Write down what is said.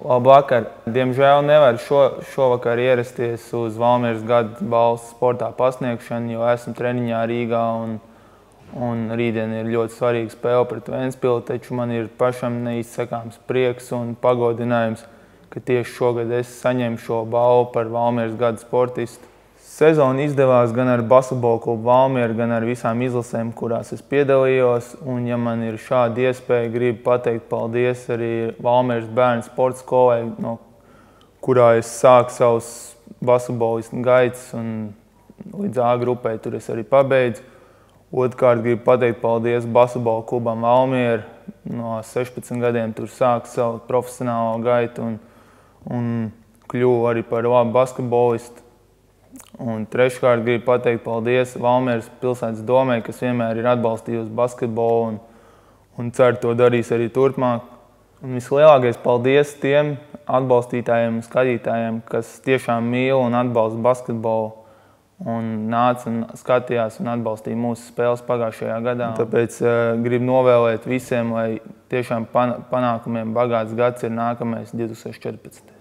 Labvakar! Diemžēl nevaru šovakar ierasties uz Valmieras gada balvas sportā pasniegšanu, jo esmu treniņā Rīgā un rītdien ir ļoti svarīga spēle pret Ventspili, taču man ir pašam neizsakāms prieks un pagodinājums, ka tieši šogad es saņemu šo balvu par Valmieras gada sportistu. Sezona izdevās gan ar basketbola klubu Valmiera, gan ar visām izlasēm, kurās es piedalījos. Un, ja man ir šāda iespēja, gribu pateikt paldies arī Valmieras bērnu sporta skolai, no kurā es sāku savus basketbolistu gaitas, un līdz A grupai tur es arī pabeidzu. Otrkārt, gribu pateikt paldies basketbola klubam Valmiera. No 16 gadiem tur sāku savu profesionālo gaitu un kļuvu arī par labu basketbolistu. Un treškārt gribu pateikt paldies Valmieras pilsētas domei, kas vienmēr ir atbalstījusi basketbolu un ceru to darīs arī turpmāk. Un vislielākais paldies tiem atbalstītājiem un skatītājiem, kas tiešām mīl un atbalsta basketbolu un nāca un skatījās un atbalstīja mūsu spēles pagājušajā gadā. Tāpēc gribu novēlēt visiem, lai tiešām panākumiem bagāts gads ir nākamais 2014.